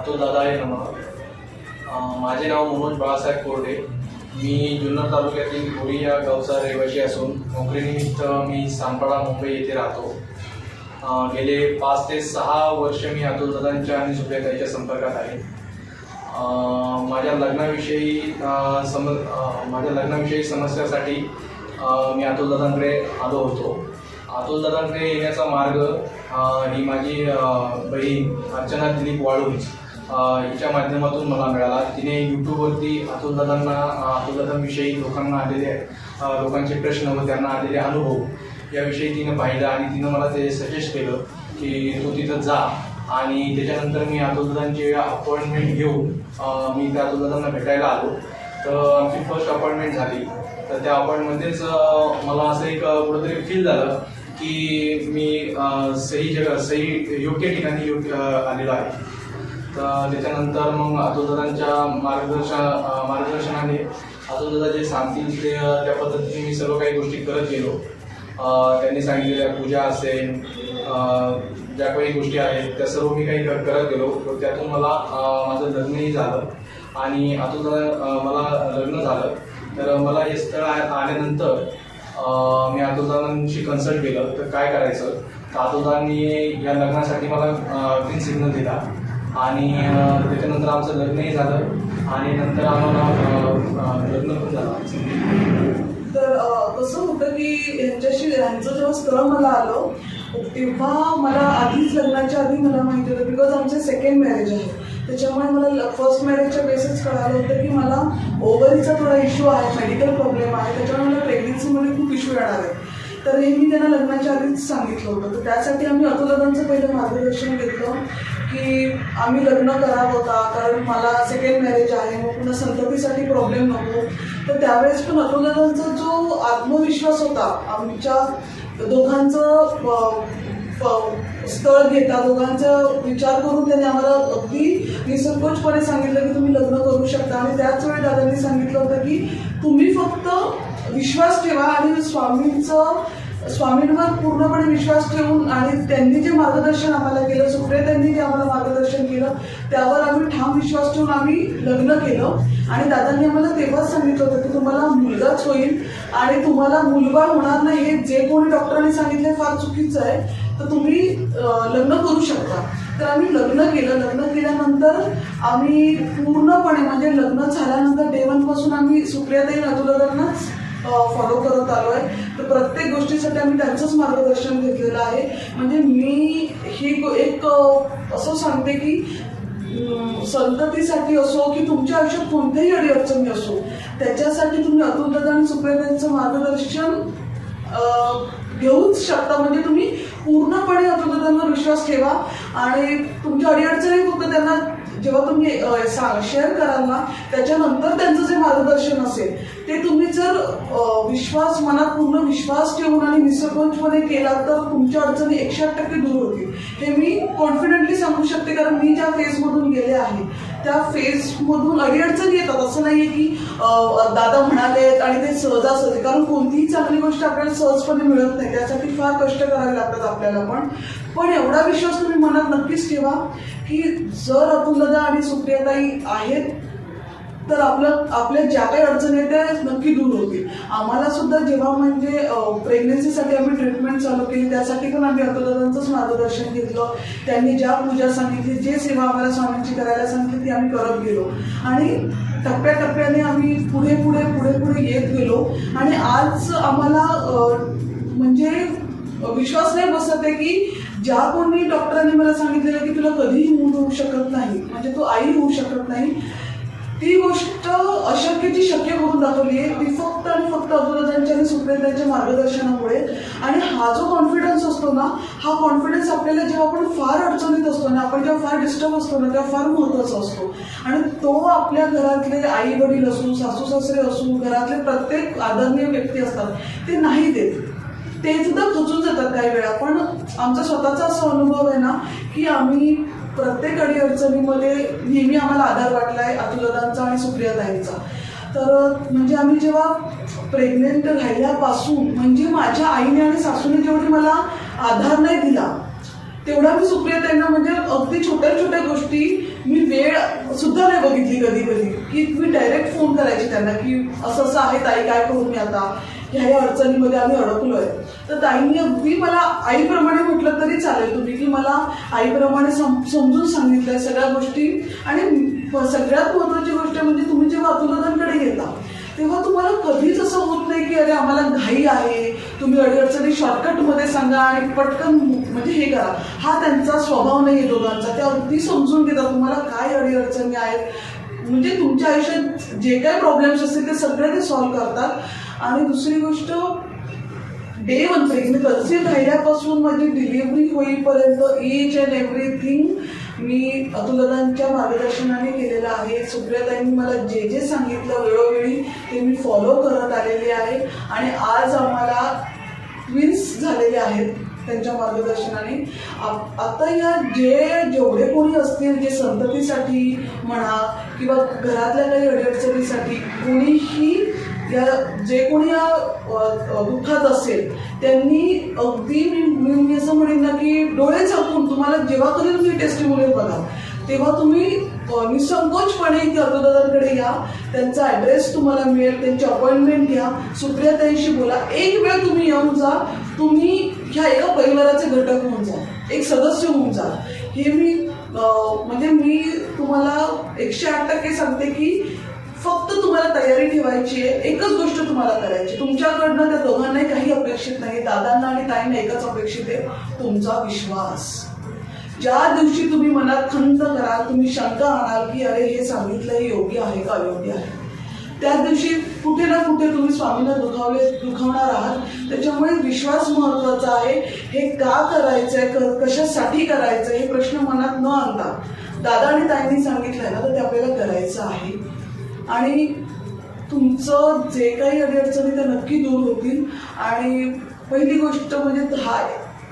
अतुल दादाय नमः. माझे नाव मनोज बाळासाहेब कोरडे. मी जुन्नर तालुक्यातील बोरी या गावचा रहिवासी असून नोकरीनिमित्त मी सांपाडा मुंबई येथे राहतो. गेले 5 ते 6 वर्ष मी अतुल दादांच्या आणि सुप्रियाताईच्या संपर्कात आहे. माझ्या लग्नाविषयी समस्यासाठी मी अतुल दादांकडे आलो होतो. अतुल दादांकडे येण्याचा मार्ग ही माझी बहीण अर्चना दिलीप वाळूंज हिच्या माध्यमातून मला मिळाला. तिने यूट्यूबवरती अतुल दादांविषयी लोकांचे प्रश्न व त्यांना आलेले अनुभव याविषयी तिनं पाहिलं आणि तिनं मला ते सजेस्ट केलं की तू तिथं जा. आणि त्याच्यानंतर मी अतुल दादांची अपॉइंटमेंट घेऊन मी त्या अतुल दादांना भेटायला आलो. तर आमची फर्स्ट अपॉइंटमेंट झाली. तर त्या अपॉइंटमेंटमध्येच मला असं एक कुठंतरी फील झालं की मी सही योग्य ठिकाणी आलेलो आहे. तर त्याच्यानंतर मग अतुल दादांच्या मार्गदर्शनाने अतुल दादा जे सांगतील त्या पद्धतीने मी सर्व काही गोष्टी करत गेलो. त्यांनी सांगितलेल्या पूजा असेल, ज्या काही गोष्टी आहेत त्या सर्व मी काही करत गेलो. त्यातून मला माझं लग्नही झालं आणि अतुल दादा मला लग्न झालं. तर मला हे स्थळ आल्यानंतर मी अतुल दादांशी कन्सल्ट केलं तर काय करायचं. तर अतुल दादांनी या लग्नासाठी मला ग्रीन सिग्नल दिला आणि त्याच्यानंतर आमचं लग्नही झालं आणि नंतर आम्हाला लग्न पण झालं. तर कसं होतं की ह्यांचं जेव्हा स्थळ मला आलं तेव्हा मला आधीच लग्नाच्या आधी मला माहिती होतं बिकॉज आमचे सेकंड मॅरेज आहे. त्याच्यामुळे मला फर्स्ट मॅरेजच्या बेसिस कळालं होतं की मला ओव्हरीचा थोडा इश्यू आहे, मेडिकल प्रॉब्लेम आहे. त्याच्यामुळे मला प्रेग्नन्सीमध्ये खूप इश्यू येणार आहे. तर हे मी त्यांना लग्नाच्या आधीच सांगितलं होतं. तर त्यासाठी आम्ही अतुल दादांचं पहिलं मार्गदर्शन घेतलं की आम्ही लग्न करावं का, कारण मला सेकंड मॅरेज आहे, मग पुन्हा संततीसाठी प्रॉब्लेम नको. तर त्यावेळेस पण अतुल दादांचा जो आत्मविश्वास होता आमच्या दोघांचं स्थळ घेता दोघांचा विचार करून त्यांनी आम्हाला अगदी निसंकोचपणे सांगितलं की तुम्ही लग्न करू शकता. आणि त्याच वेळी दादांनी सांगितलं होतं की तुम्ही फक्त विश्वास ठेवा आणि स्वामींवर पूर्णपणे विश्वास ठेवून आणि त्यांनी जे मार्गदर्शन आम्हाला केलं, सुप्रियाताईंनी जे आम्हाला मार्गदर्शन केलं त्यावर आम्ही ठाम विश्वास ठेवून आम्ही लग्न केलं. आणि दादांनी आम्हाला तेव्हाच सांगितलं होतं की तुम्हाला मुलगाच होईल आणि तुम्हाला मुलबाळ होणार नाही. हे जे कोणी डॉक्टरांनी सांगितलं फार चुकीचं आहे. तर तुम्ही लग्न करू शकता. तर आम्ही लग्न केलं. लग्न केल्यानंतर आम्ही पूर्णपणे म्हणजे लग्न झाल्यानंतर डे 1 पासून आम्ही सुप्रियाताई अतुल दादांनाच फॉलो करत आलो आहे. तर प्रत्येक गोष्टीसाठी आम्ही त्यांचंच मार्गदर्शन घेतलेलं आहे. म्हणजे मी ही एक असं सांगते की संततीसाठी असो की तुमच्या आयुष्यात कोणत्याही अडीअडचणी असो त्याच्यासाठी तुम्ही अतुल दादा आणि सुप्रियाताईंचं मार्गदर्शन घेऊच शकता. म्हणजे तुम्ही पूर्णपणे अतुल दादांवर विश्वास ठेवा आणि तुमच्या अडीअडचणी फक्त त्यांना जेव्हा तुम्ही शेअर कराल ना त्याच्यानंतर त्यांचं जे मार्गदर्शन असेल ते तुम्ही जर मनात पूर्ण विश्वास ठेवून आणि निसंकोचपणे केला तर तुमच्या अडचणी 108% दूर होतील. हे मी कॉन्फिडेंटली सांगू शकते कारण मी ज्या फेजमधून गेले आहे त्या फेजमधून अडीअडचणी येतात. असं नाहीये की दादा म्हणालेत आणि ते सहजासहजी, कारण कोणतीही चांगली गोष्ट आपल्याला सहजपणे मिळत नाही. त्यासाठी फार कष्ट करावे लागतात आपल्याला. पण एवढा विश्वास तुम्ही मनात नक्कीच ठेवा की जर अतुल दादा आणि सुप्रियाताई आहेत तर आपल्या ज्या काही अडचणी आहेत त्या नक्की दूर होतील. आम्हाला सुद्धा जेव्हा म्हणजे प्रेग्नन्सीसाठी आम्ही ट्रीटमेंट चालू केली त्यासाठी पण आम्ही अतुल दादांचंच मार्गदर्शन घेतलं. त्यांनी ज्या पूजा सांगितली, जे सेवा आम्हाला स्वामींची करायला सांगितली ती आम्ही करत गेलो आणि टप्प्याटप्प्याने आम्ही पुढे येत गेलो. आणि आज आम्हाला म्हणजे विश्वास नाही बसत आहे की ज्या कोणी डॉक्टरांनी मला सांगितलेलं की तुला कधीही मूल होऊ शकत नाही, म्हणजे तू आई होऊ शकत नाही, ती गोष्ट अशक्यची शक्य करून दाखवली आहे ती फक्त आणि फक्त अतुल दादांच्या आणि सुप्रियाताईंच्या मार्गदर्शनामुळे. आणि हा जो कॉन्फिडन्स असतो ना, हा कॉन्फिडन्स आपल्याला जेव्हा आपण फार अडचणीत असतो ना, आपण जेव्हा फार डिस्टर्ब असतो ना तेव्हा फार महत्त्वाचा असतो. आणि तो आपल्या घरातले आई वडील असू, सासू सासरे असू, घरातले प्रत्येक आदरणीय व्यक्ती असतात ते नाही देत. ते सुद्धा खचून जातात काही वेळा. पण आमचा स्वतःचा असा अनुभव आहे ना की आम्ही प्रत्येक अडीअडचणीमध्ये नेहमी आम्हाला आधार वाटलाय अतुल दादांचा आणि सुप्रियाताईंचा. तर म्हणजे आम्ही जेव्हा प्रेग्नेंट राहिल्यापासून म्हणजे माझ्या आईने आणि सासूने जेवढी मला आधार नाही दिला तेवढा मी सुप्रियाताईंना म्हणजे अगदी छोट्या छोट्या गोष्टी मी वेळ सुद्धा नाही बघितली कधी कधी, की मी डायरेक्ट फोन करायची त्यांना की असं असं आहे ताई, काय करू मी आता, ह्या अडचणीमध्ये आम्ही अडकलोय. तर ताईंनी अगदी मला आईप्रमाणे म्हटलं तरी चालेल तुम्ही, की मला आईप्रमाणे समजून सांगितलंय सगळ्या गोष्टी. आणि सगळ्यात महत्वाची गोष्ट म्हणजे तुम्ही जेव्हा अतुलदादांकडे येता तेव्हा तुम्हाला कधीच असं होत नाही की अरे आम्हाला घाई आहे, तुम्ही अडचणी शॉर्टकटमध्ये सांगा आणि पटकन म्हणजे हे करा. हा त्यांचा स्वभाव नाही आहे दोघांचा. ते अगदी समजून घेतात तुम्हाला काय अडचणी आहेत, म्हणजे तुमच्या आयुष्यात जे काही प्रॉब्लेम्स असतील ते सगळे ते सॉल्व्ह करतात. आणि दुसरी गोष्ट, डे वन मी कन्सीव्ह राहिल्यापासून माझी डिलिव्हरी होईपर्यंत ईच अँड एव्हरीथिंग मी अतुलदादांच्या मार्गदर्शनाने केलेलं आहे. सुप्रियाताईंनी मला जे जे सांगितलं वेळोवेळी ते मी फॉलो करत आलेले आहे. आणि आज आम्हाला ट्विन्स झालेले आहेत त्यांच्या मार्गदर्शनाने. आता या जेवढे कोणी असतील, जे संततीसाठी म्हणा किंवा घरातल्या काही अडचणीसाठी कोणीही जे कोणी या दुःखात असेल त्यांनी अगदी मी असं म्हणेन ना की डोळे झाकून तुम्हाला जेव्हा कधी तुम्ही टेस्टिमोनियल बघा तेव्हा तुम्ही निसंकोचपणे इथे अतुलदादांकडे या. त्यांचा ॲड्रेस तुम्हाला मिळेल, त्यांची अपॉइंटमेंट घ्या, सुप्रियाताईंशी बोला. एक वेळ तुम्ही येऊन जा, तुम्ही ह्या एका परिवाराचे घटक होऊन जा, एक सदस्य होऊन जा. हे मी म्हणजे मी तुम्हाला 108% सांगते की फक्त तुम्हाला तयारी ठेवायची आहे. एकच गोष्ट तुम्हाला करायची, तुमच्याकडनं त्या दोघांनाही काही अपेक्षित नाही, दादांना आणि ताईंना एकच अपेक्षित आहे, तुमचा विश्वास. ज्या दिवशी तुम्ही मनात खंत कराल, तुम्ही शंका आणाल की अरे हे सांगितलं हे योग्य आहे का अयोग्य आहे, त्या दिवशी कुठे ना कुठे तुम्ही स्वामींना दुखावणार आहात. त्याच्यामुळे विश्वास महत्वाचा आहे. हे का करायचंय, कशासाठी करायचंय हे प्रश्न मनात न आणता दादा आणि ताईंनी सांगितलंय ना तर ते आपल्याला करायचं आहे. आणि तुमचं जे काही अडचणी त्या नक्की दूर होतील. आणि पहिली गोष्ट म्हणजे हा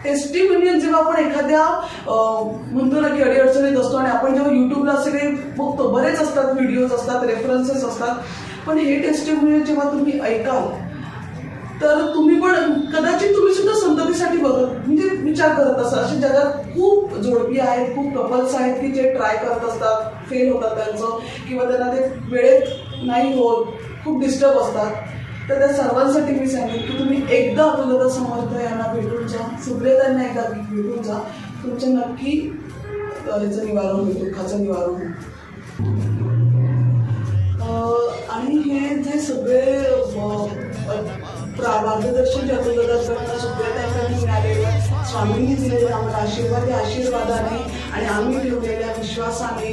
टेस्टिमोनियल जेव्हा आपण एखाद्या म्हणतो ना की अडचणीत असतो आणि आपण जेव्हा युट्यूबला असे काही बघतो, बरेच असतात व्हिडिओज असतात, रेफरन्सेस असतात, पण हे टेस्टिमोनियल जेव्हा तुम्ही ऐकाल तर तुम्ही पण कदाचित तुम्ही सुद्धा संततीसाठी बघत म्हणजे विचार करत असाल. अशा जगात खूप जोडपी आहेत, खूप कपल्स आहेत की जे ट्राय करत असतात, फेल होतात त्यांचं, किंवा त्यांना ते वेळेत नाही होत, खूप डिस्टर्ब असतात. तर त्या सर्वांसाठी मी सांगेन की तुम्ही एकदा अतुलदादा समर्थ यांना भेटून जा, सुप्रियाताईंना एकदा भेटून जा, तुमचं नक्की याचं निवारण होईल, दुःखाचं निवारण होईल. आणि हे जे सगळे मार्गदर्शन जे अतुलदादांकडनं सुप्रियाताईंकडनं मिळालेलं, स्वामींनी दिलेले आम्हाला आशीर्वाद, या आशीर्वादाने आणि आम्ही ठेवलेल्या विश्वासाने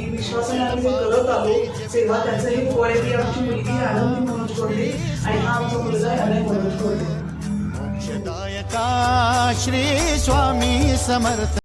आम्ही जे करत आलो सेवा, त्याचं हे फळ आहे की आमची मुलगी आनंदी मनोज कोल्हे आणि हा आमचा मुलगा आहे अनय मनोज कोल्हे. श्री स्वामी समर्थ.